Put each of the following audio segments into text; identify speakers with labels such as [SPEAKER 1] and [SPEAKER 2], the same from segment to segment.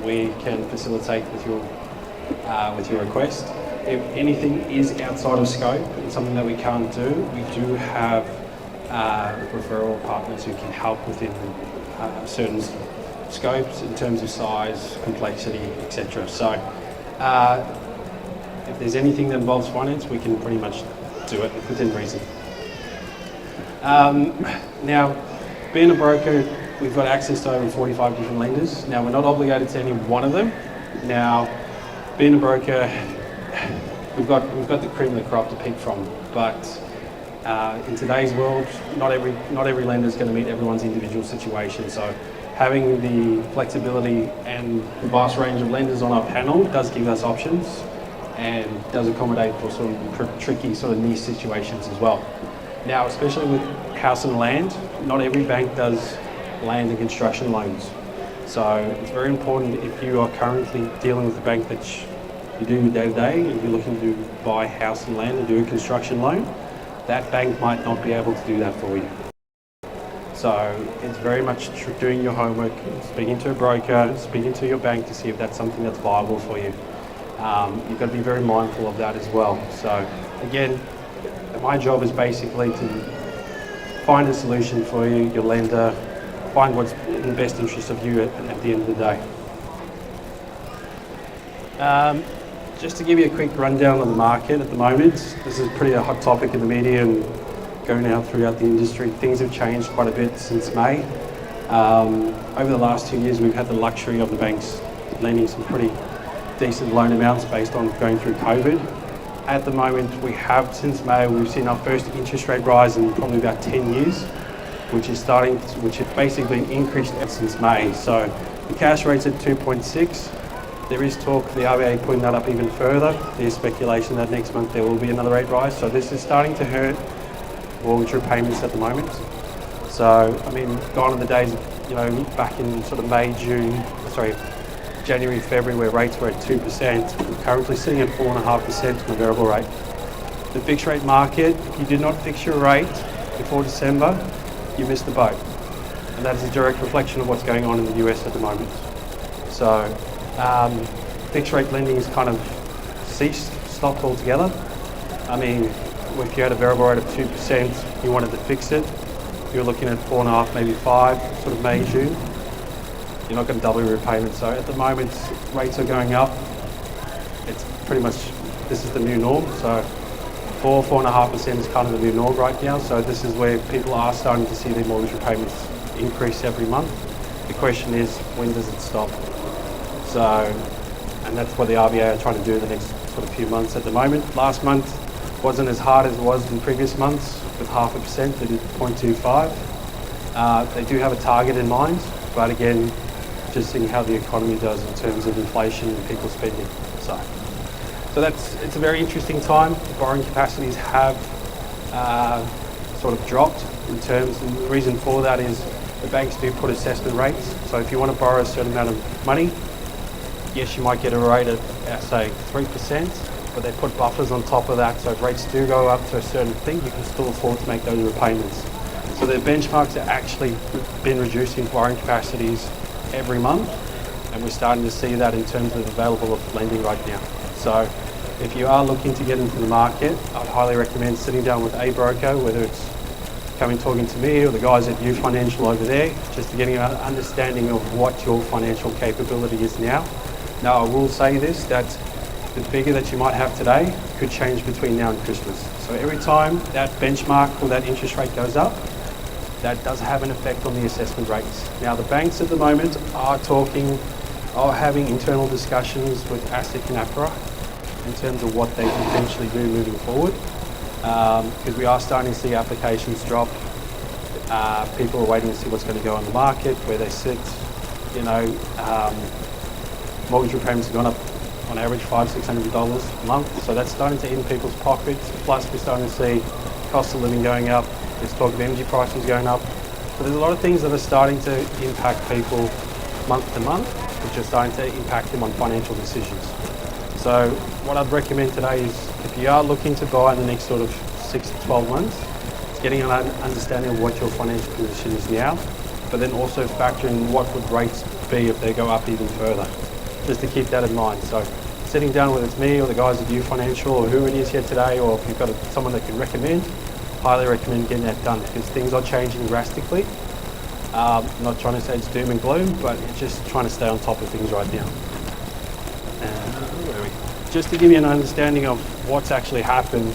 [SPEAKER 1] we can facilitate with your request. If anything is outside of scope and something that we can't do, we do have referral partners who can help within certain scopes in terms of size, complexity, etc. So if there's anything that involves finance, we can pretty much do it within reason. Now, being a broker, we've got access to over 45 different lenders. Now, we're not obligated to any one of them. Now, being a broker, we've got the cream of the crop to pick from, but in today's world, not every lender is going to meet everyone's individual situation. So having the flexibility and the vast range of lenders on our panel does give us options and does accommodate for sort of tricky sort of niche situations as well. Now, especially with house and land, not every bank does land and construction loans. So it's very important if you are currently dealing with a bank that you do day to day and you're looking to buy house and land and do a construction loan, that bank might not be able to do that for you. So it's very much doing your homework, speaking to a broker, speaking to your bank to see if that's something that's viable for you. You've got to be very mindful of that as well. So again, my job is basically to find a solution for you, your lender, find what's in the best interest of you at the end of the day. Just to give you a quick rundown on the market at the moment, this is pretty a hot topic in the media and going out throughout the industry. Things have changed quite a bit since May. Over the last 2 years, we've had the luxury of the banks lending some pretty decent loan amounts based on going through COVID. At the moment, since May, we've seen our first interest rate rise in probably about 10 years, which has basically increased since May. So the cash rate's at 2.6. There is talk of the RBA putting that up even further. There's speculation that next month there will be another rate rise. So this is starting to hurt mortgage repayments at the moment. So, I mean, gone are the days, back in sort of January, February, where rates were at 2%. We're currently sitting at 4.5% on the variable rate. The fixed rate market, if you did not fix your rate before December, you missed the boat. And that is a direct reflection of what's going on in the US at the moment. So, fixed rate lending is kind of stopped altogether. I mean, if you had a variable rate of 2%, you wanted to fix it, you're looking at 4.5, maybe 5, sort of May, June. You're not going to double your repayment. So at the moment, rates are going up. It's pretty much, this is the new norm. So 4.5% is kind of the new norm right now. So this is where people are starting to see their mortgage repayments increase every month. The question is, when does it stop? So, and that's what the RBA are trying to do in the next sort of few months at the moment. Last month wasn't as hard as it was in previous months with 0.5%, they did 0.25. They do have a target in mind, but again, just seeing how the economy does in terms of inflation and people spending. So it's a very interesting time. The borrowing capacities have sort of dropped in terms, and the reason for that is the banks do put assessment rates. So if you want to borrow a certain amount of money, yes, you might get a rate at, say, 3%, but they put buffers on top of that. So if rates do go up to a certain thing, you can still afford to make those repayments. So the benchmarks have actually been reducing borrowing capacities every month, and we're starting to see that in terms of available of lending right now. So if you are looking to get into the market, I'd highly recommend sitting down with a broker, whether it's coming talking to me or the guys at U Financial over there, just to getting an understanding of what your financial capability is now. Now, I will say this, that the figure that you might have today could change between now and Christmas. So every time that benchmark or that interest rate goes up, that does have an effect on the assessment rates. Now, the banks at the moment are having internal discussions with ASIC and APRA in terms of what they can potentially do moving forward, because we are starting to see applications drop. People are waiting to see what's going to go on the market, where they sit. Mortgage repayments have gone up on average $500-600 a month, so that's starting to eat in people's pockets. Plus, we're starting to see cost of living going up. There's talk of energy prices going up. So there's a lot of things that are starting to impact people month to month, which are starting to impact them on financial decisions. So what I'd recommend today is, if you are looking to buy in the next sort of 6 to 12 months, it's getting an understanding of what your financial position is now, but then also factoring what would rates be if they go up even further. just to keep that in mind. So sitting down, whether it's me or the guys at U Financial or who it is here today, or if you've got someone that can recommend, highly recommend getting that done because things are changing drastically. I'm not trying to say it's doom and gloom, but just trying to stay on top of things right now. Just to give you an understanding of what's actually happened,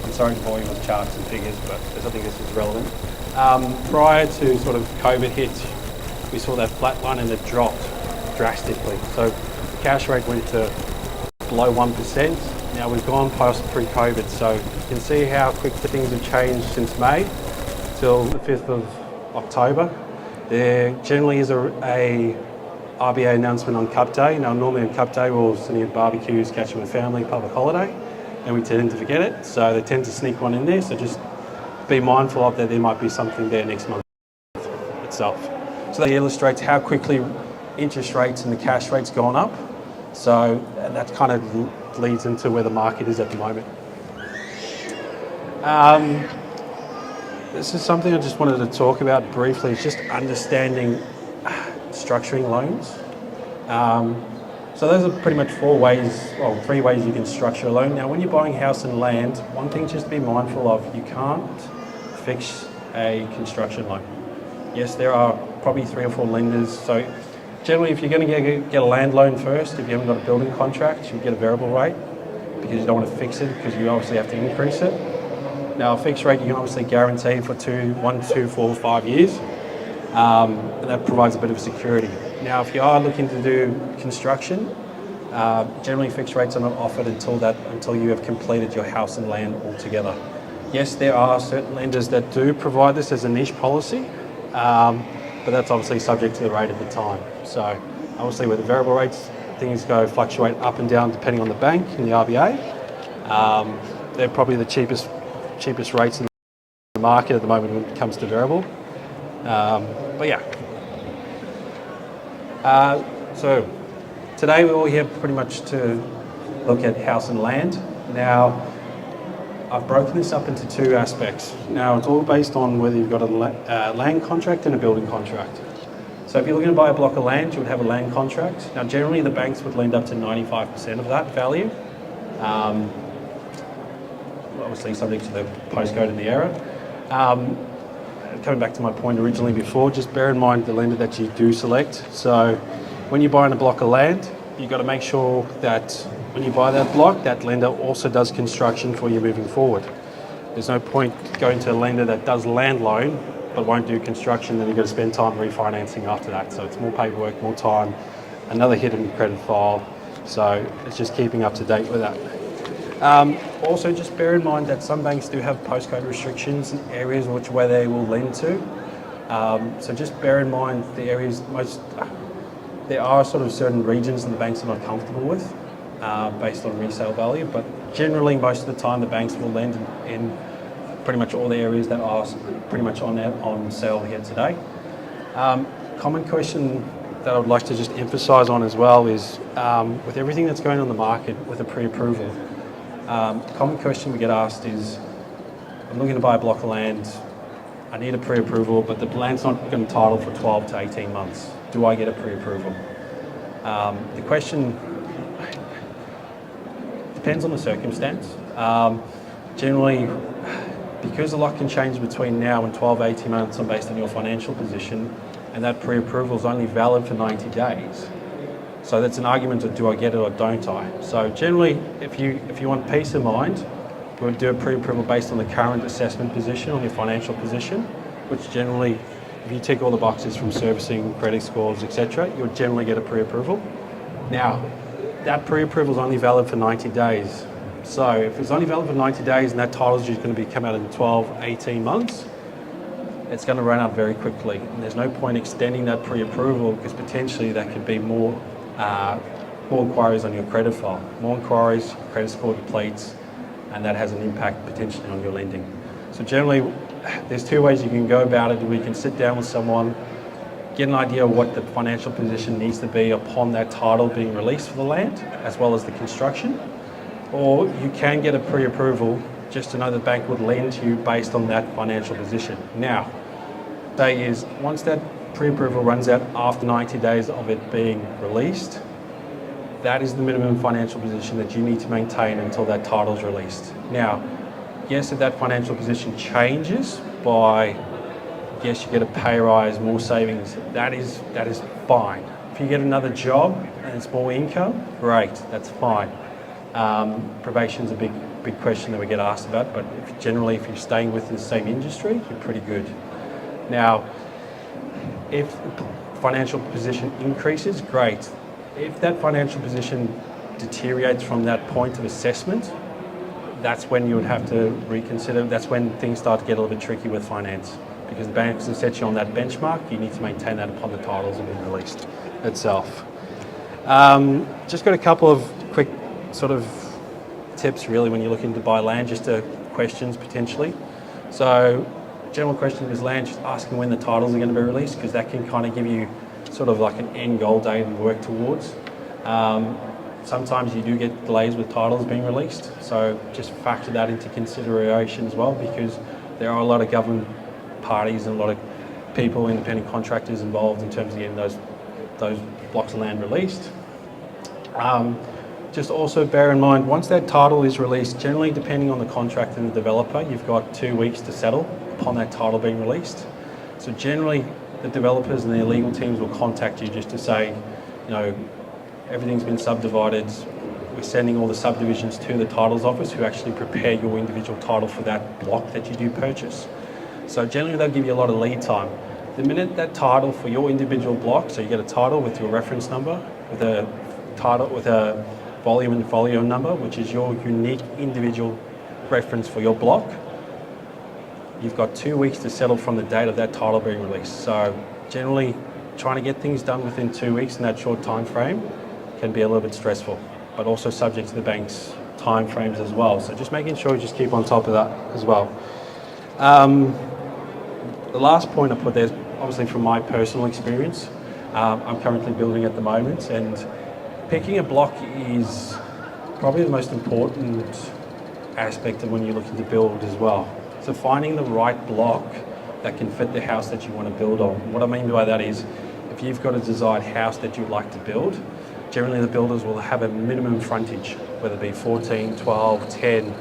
[SPEAKER 1] I'm sorry to bore you with charts and figures, but I think this is relevant. Prior to sort of COVID hit, we saw that flat line and it dropped drastically. So the cash rate went to below 1%. Now we've gone past pre-COVID, so you can see how quick things have changed since May till the 5th of October. There generally is a RBA announcement on Cup Day. Now normally on Cup Day we're sitting at barbecues, catching with family, public holiday, and we tend to forget it. So they tend to sneak one in there, so just be mindful of that there might be something there next month itself. So that illustrates how quickly interest rates and the cash rate's gone up. So that kind of leads into where the market is at the moment. This is something I just wanted to talk about briefly, is just understanding structuring loans. So those are pretty much three ways you can structure a loan. Now when you're buying house and land, one thing just to be mindful of, you can't fix a construction loan. Yes, there are probably 3 or 4 lenders. So generally if you're going to get a land loan first, if you haven't got a building contract, you get a variable rate because you don't want to fix it because you obviously have to increase it. Now a fixed rate you can obviously guarantee for 1, 2, 4, 5 years. And that provides a bit of security. Now, if you are looking to do construction, generally fixed rates are not offered until you have completed your house and land altogether. Yes, there are certain lenders that do provide this as a niche policy, but that's obviously subject to the rate at the time. So, obviously, with the variable rates, things fluctuate up and down depending on the bank and the RBA. They're probably the cheapest rates in the market at the moment when it comes to variable. But yeah. So today we're all here pretty much to look at house and land. Now I've broken this up into 2 aspects. Now it's all based on whether you've got a land contract and a building contract. So if you're looking to buy a block of land, you would have a land contract. Now generally the banks would lend up to 95% of that value. Obviously subject to the postcode and the area. Coming back to my point originally before, just bear in mind the lender that you do select. So when you're buying a block of land, you've got to make sure that when you buy that block, that lender also does construction for you moving forward. There's no point going to a lender that does land loan but won't do construction, then you've got to spend time refinancing after that. So it's more paperwork, more time, another hit in the credit file. So it's just keeping up to date with that. Also, just bear in mind that some banks do have postcode restrictions in areas where they will lend to. So just bear in mind the areas, there are sort of certain regions that the banks are not comfortable with based on resale value, but generally most of the time the banks will lend in pretty much all the areas that are pretty much on sale here today. Common question that I would like to just emphasise on as well is with everything that's going on in the market with a pre-approval, common question we get asked is, I'm looking to buy a block of land, I need a pre-approval, but the land's not going to title for 12 to 18 months. Do I get a pre-approval? The question depends on the circumstance. Generally, because a lot can change between now and 12, 18 months based on your financial position, and that pre-approval is only valid for 90 days. So that's an argument of do I get it or don't I? So generally, if you want peace of mind, we would do a pre-approval based on the current assessment position, on your financial position, which generally, if you tick all the boxes from servicing, credit scores, etc., you would generally get a pre-approval. Now, that pre-approval is only valid for 90 days. So if it's only valid for 90 days and that title is going to come out in 12, 18 months, it's going to run out very quickly. And there's no point extending that pre-approval because potentially that could be more inquiries on your credit file. More inquiries, credit score depletes, and that has an impact potentially on your lending. So generally, there's 2 ways you can go about it. We can sit down with someone, get an idea of what the financial position needs to be upon that title being released for the land, as well as the construction. Or you can get a pre-approval just to know the bank would lend to you based on that financial position. Now, day is, once that pre-approval runs out after 90 days of it being released, that is the minimum financial position that you need to maintain until that title is released. Now, yes, if that financial position changes by, yes, you get a pay rise, more savings, that is fine. If you get another job and it's more income, great, that's fine. Probation's a big question that we get asked about, but generally if you're staying within the same industry, you're pretty good. Now, if financial position increases, great. If that financial position deteriorates from that point of assessment, that's when you would have to reconsider. That's when things start to get a little bit tricky with finance, because the banks have set you on that benchmark. You need to maintain that upon the titles have been released itself. Just got a couple of quick sort of tips really when you're looking to buy land, just questions potentially. So general question is land, just asking when the titles are going to be released, because that can kind of give you sort of like an end goal date to work towards. Sometimes you do get delays with titles being released, so just factor that into consideration as well, because there are a lot of government parties and a lot of people, independent contractors involved in terms of getting those blocks of land released. Just also bear in mind, once that title is released, generally depending on the contract and the developer, you've got 2 weeks to settle upon that title being released. So generally the developers and their legal teams will contact you just to say, you know, everything's been subdivided, we're sending all the subdivisions to the titles office who actually prepare your individual title for that block that you do purchase. So generally they'll give you a lot of lead time. The minute that title for your individual block, so you get a title with your reference number, with a title with a volume and folio number, which is your unique individual reference for your block, you've got 2 weeks to settle from the date of that title being released. So generally trying to get things done within 2 weeks in that short time frame can be a little bit stressful, but also subject to the bank's time frames as well. So just making sure you just keep on top of that as well. The last point I put there is obviously from my personal experience. I'm currently building at the moment, and picking a block is probably the most important aspect of when you're looking to build as well. So finding the right block that can fit the house that you want to build on. What I mean by that is, if you've got a desired house that you'd like to build, generally the builders will have a minimum frontage, whether it be 14, 12, 10,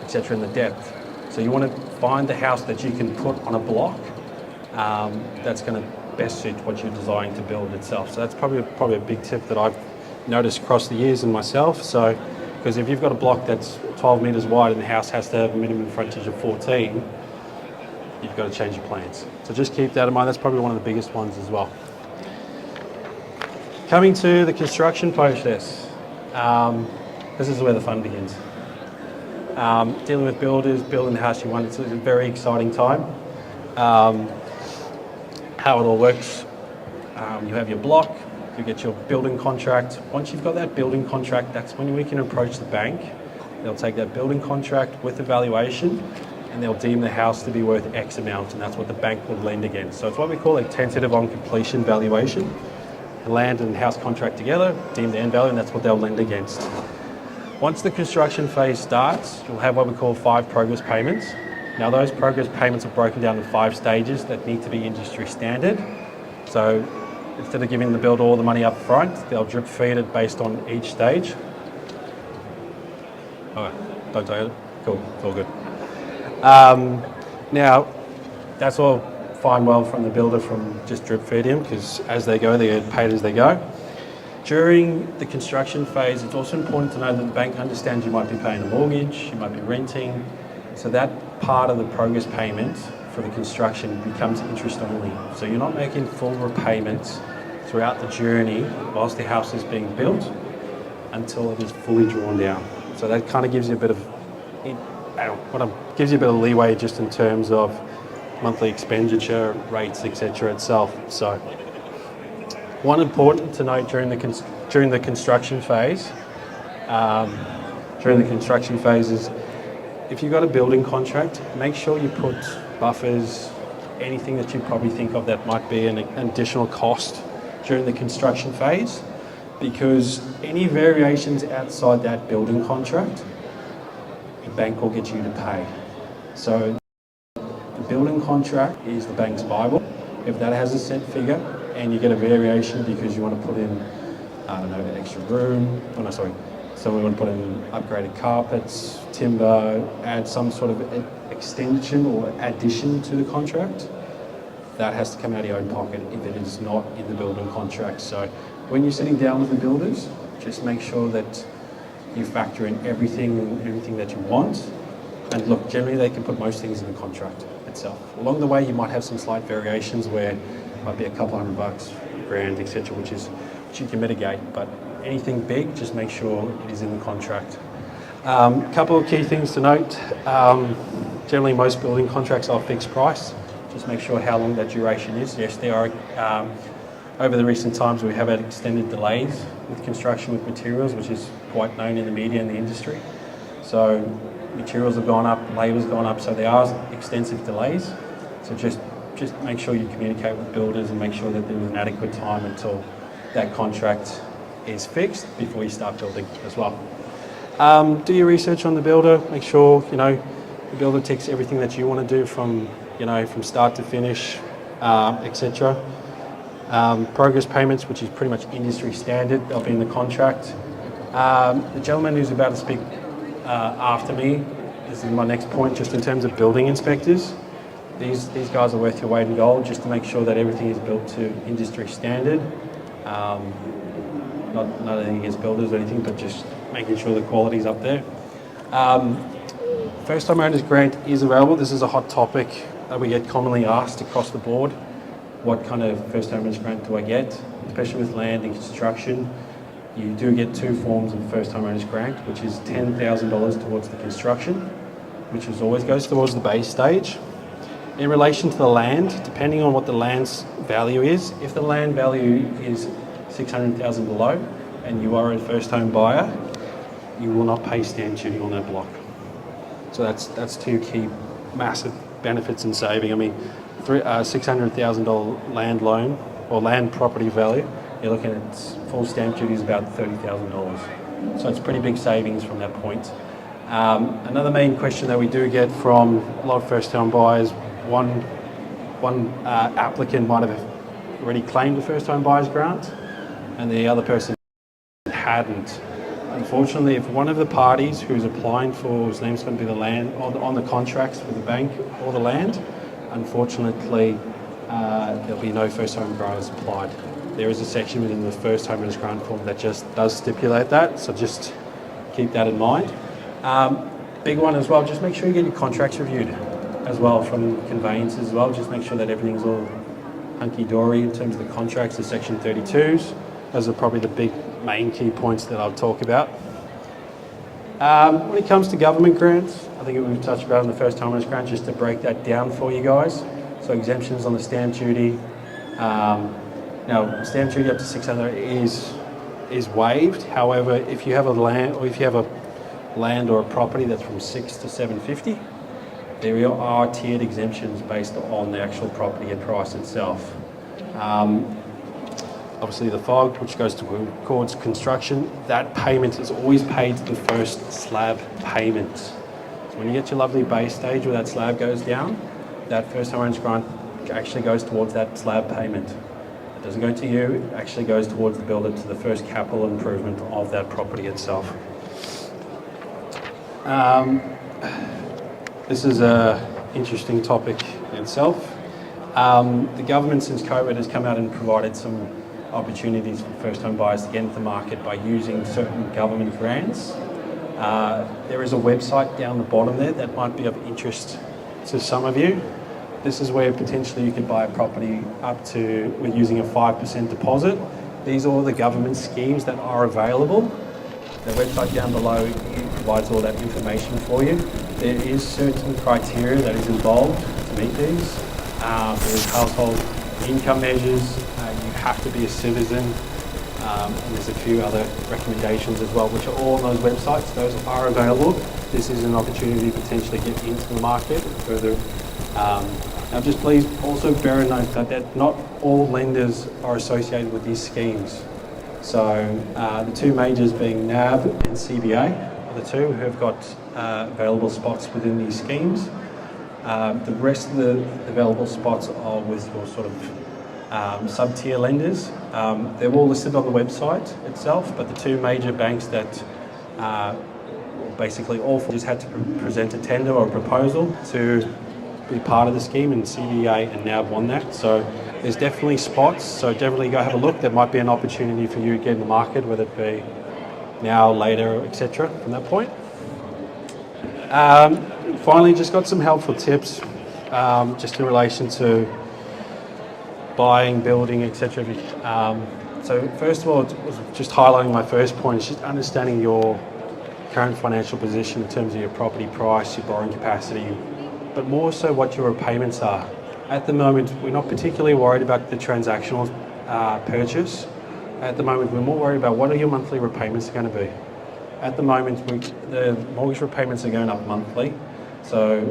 [SPEAKER 1] etc. in the depth. So you want to find the house that you can put on a block that's going to best suit what you're desiring to build itself. So that's probably a big tip that I've noticed across the years in myself. So, because if you've got a block that's 12 metres wide and the house has to have a minimum frontage of 14, you've got to change your plans. So just keep that in mind. That's probably one of the biggest ones as well. Coming to the construction process, this is where the fun begins. Dealing with builders, building the house you want, it's a very exciting time. How it all works, you have your block, you get your building contract. Once you've got that building contract, that's when we can approach the bank. They'll take that building contract with the valuation and they'll deem the house to be worth X amount, and that's what the bank will lend against. So it's what we call a tentative on completion valuation. The land and house contract together, deem the end value, and that's what they'll lend against. Once the construction phase starts, you'll have what we call 5 progress payments. Now those progress payments are broken down to 5 stages that need to be industry standard. So instead of giving the builder all the money up front, they'll drip feed it based on each stage. Okay, don't take it. Cool, it's all good. Now, that's all fine well from the builder from just drip feeding, because as they go, they get paid as they go. During the construction phase, it's also important to know that the bank understands you might be paying a mortgage, you might be renting, so that part of the progress payment for the construction becomes interest only. So you're not making full repayments throughout the journey whilst the house is being built until it is fully drawn down. So that kind of gives you a bit of leeway just in terms of monthly expenditure rates, etc. itself. So one important to note during the construction phase, is if you've got a building contract, make sure you put buffers, anything that you probably think of that might be an additional cost during the construction phase, because any variations outside that building contract, the bank will get you to pay. So the building contract is the bank's Bible. If that has a set figure and you get a variation because you want to put in I don't know, extra room. Oh no, sorry. So we want to put in upgraded carpets, timber, add some sort of extension or addition to the contract. That has to come out of your own pocket if it is not in the building contract. So when you're sitting down with the builders, just make sure that you factor in everything that you want. And look, generally they can put most things in the contract itself. Along the way, you might have some slight variations where it might be a couple $100, grand, etc., which you can mitigate. But anything big, just make sure it is in the contract. A couple of key things to note. Generally, most building contracts are fixed price. Just make sure how long that duration is. Yes, there are, over the recent times, we have had extended delays with construction with materials, which is quite known in the media and the industry. So materials have gone up, labour's gone up, so there are extensive delays. So just make sure you communicate with builders and make sure that there is an adequate time until that contract is fixed before you start building as well. Do your research on the builder. Make sure the builder ticks everything that you want to do from start to finish, etc. Progress payments, which is pretty much industry standard, they'll be in the contract. The gentleman who's about to speak after me, this is my next point, just in terms of building inspectors. These guys are worth your weight in gold, just to make sure that everything is built to industry standard. Not anything against builders or anything, but just making sure the quality's up there. First time owners grant is available. This is a hot topic that we get commonly asked across the board. What kind of first time owners grant do I get? Especially with land and construction, you do get two forms of first time owners grant, which is $10,000 towards the construction, which always goes towards the base stage. In relation to the land, depending on what the land's value is, if the land value is $600,000 below and you are a first home buyer, you will not pay stamp duty on that block. So that's two key massive benefits in saving. I mean, $600,000 land loan or land property value, you're looking at full stamp duty is about $30,000. So it's pretty big savings from that point. Another main question that we do get from a lot of first-time buyers, one applicant might have already claimed a first-time buyer's grant, and the other person hadn't. Unfortunately, if one of the parties who's applying for, whose name's going to be the land, on the contracts with the bank or the land, unfortunately, there'll be no first home granters applied. There is a section within the first homeowners grant form that just does stipulate that, so just keep that in mind. Big one as well, just make sure you get your contracts reviewed as well from conveyancers as well. Just make sure that everything's all hunky-dory in terms of the contracts, the section 32s. Those are probably the big main key points that I'll talk about. When it comes to government grants, I think we've touched about in the first homeowners grant, just to break that down for you guys. So exemptions on the stamp duty. Now, stamp duty up to $600 is waived. However, if you have a land or a property that's from $600 to $750, there are tiered exemptions based on the actual property and price itself. Obviously the FOG, which goes towards construction, that payment is always paid to the first slab payment. So when you get your lovely base stage where that slab goes down, that first homeowners grant actually goes towards that slab payment. It doesn't go to you, it actually goes towards the builder to the first capital improvement of that property itself. This is an interesting topic in itself. The government since COVID has come out and provided some opportunities for first home buyers to get into the market by using certain government grants. There is a website down the bottom there that might be of interest to some of you. This is where potentially you could buy a property up to with using a 5% deposit. These are all the government schemes that are available. The website down below provides all that information for you. There is certain criteria that is involved to meet these. There is household income measures. You have to be a citizen. And there's a few other recommendations as well, which are all on those websites. Those are available. This is an opportunity to potentially get into the market further. Now just please also bear in mind that not all lenders are associated with these schemes. So the two majors being NAB and CBA are the two who have got available spots within these schemes. The rest of the available spots are with your sort of sub-tier lenders. They're all listed on the website itself, but the two major banks that basically all four just had to present a tender or a proposal to be part of the scheme, and CBA and NAB won that. So there's definitely spots, so definitely go have a look. There might be an opportunity for you to get in the market, whether it be now, later, etc. from that point. Finally, just got some helpful tips just in relation to buying, building, etc. So first of all, just highlighting my first point, is just understanding your current financial position in terms of your property price, your borrowing capacity, but more so what your repayments are. At the moment, we're not particularly worried about the transactional purchase. At the moment, we're more worried about what are your monthly repayments going to be. At the moment, the mortgage repayments are going up monthly, so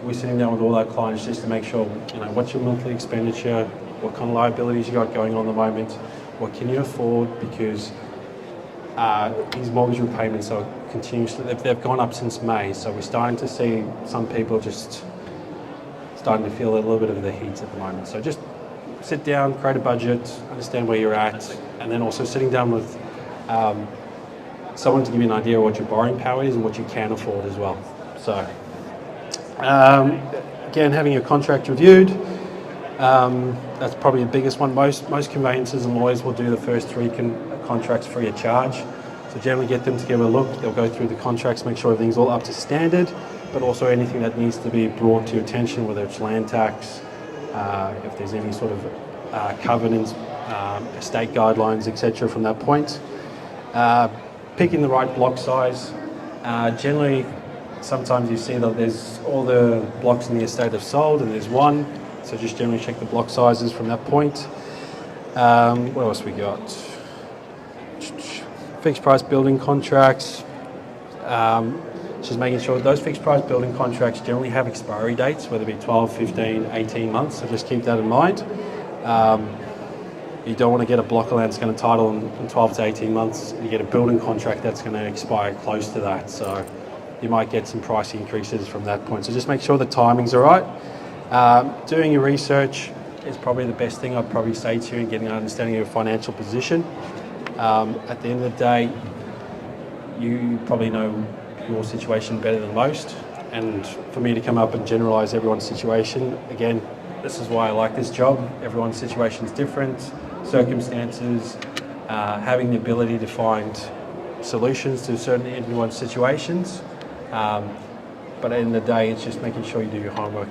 [SPEAKER 1] we're sitting down with all our clients just to make sure, what's your monthly expenditure, what kind of liabilities you got going on at the moment, what can you afford, because these mortgage repayments are continuously, they've gone up since May, so we're starting to see some people just starting to feel a little bit of the heat at the moment. So just sit down, create a budget, understand where you're at, and then also sitting down with someone to give you an idea of what your borrowing power is and what you can afford as well. So again, having your contract reviewed, that's probably the biggest one. Most conveyancers and lawyers will do the first 3 contracts free of charge. So generally get them to give a look. They'll go through the contracts, make sure everything's all up to standard, but also anything that needs to be brought to your attention, whether it's land tax, if there's any sort of covenants, estate guidelines, etc. from that point. Picking the right block size. Generally, sometimes you see that there's all the blocks in the estate have sold and there's one, so just generally check the block sizes from that point. What else we got? Fixed price building contracts. Just making sure those fixed price building contracts generally have expiry dates, whether it be 12, 15, 18 months, so just keep that in mind. You don't want to get a block of land that's going to title in 12 to 18 months. You get a building contract that's going to expire close to that, so you might get some price increases from that point. So just make sure the timings are right. Doing your research is probably the best thing I'd probably say to you in getting an understanding of your financial position. At the end of the day, you probably know your situation better than most, and for me to come up and generalise everyone's situation, again, this is why I like this job. Everyone's situation is different, circumstances, having the ability to find solutions to certain everyone's situations, but at the end of the day, it's just making sure you do your homework.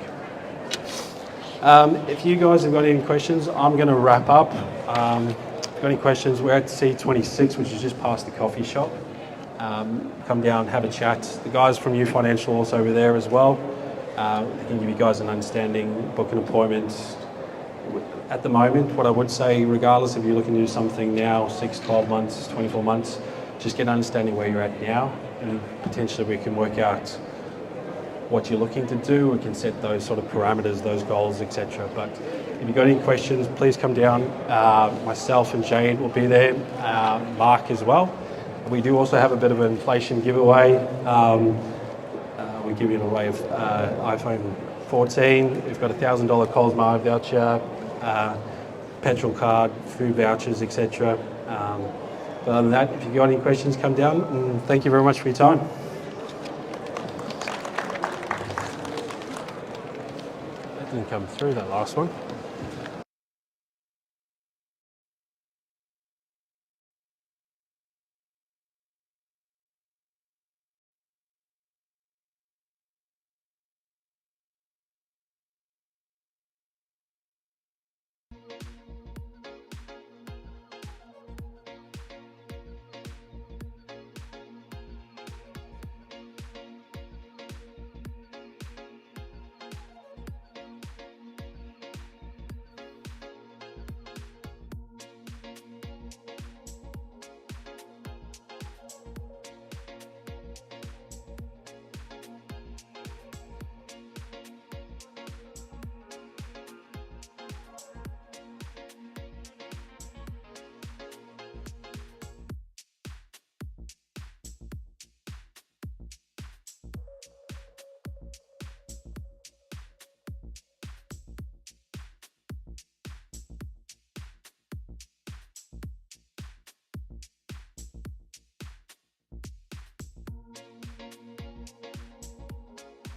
[SPEAKER 1] If you guys have got any questions, I'm going to wrap up. If you've got any questions, we're at C26, which is just past the coffee shop. Come down, have a chat. The guys from U Financial are also over there as well. They can give you guys an understanding, book an appointment. At the moment, what I would say, regardless if you're looking to do something now, 6, 12 months, 24 months, just get an understanding where you're at now, and potentially we can work out what you're looking to do. We can set those sort of parameters, those goals, etc. But if you've got any questions, please come down. Myself and Jade will be there, Mark as well. We do also have a bit of an inflation giveaway. We give you an array of iPhone 14. We've got a $1,000 Coles Mart voucher, petrol card, food vouchers, etc. But other than that, if you've got any questions, come down, and thank you very much for your time. That didn't come through, that last one.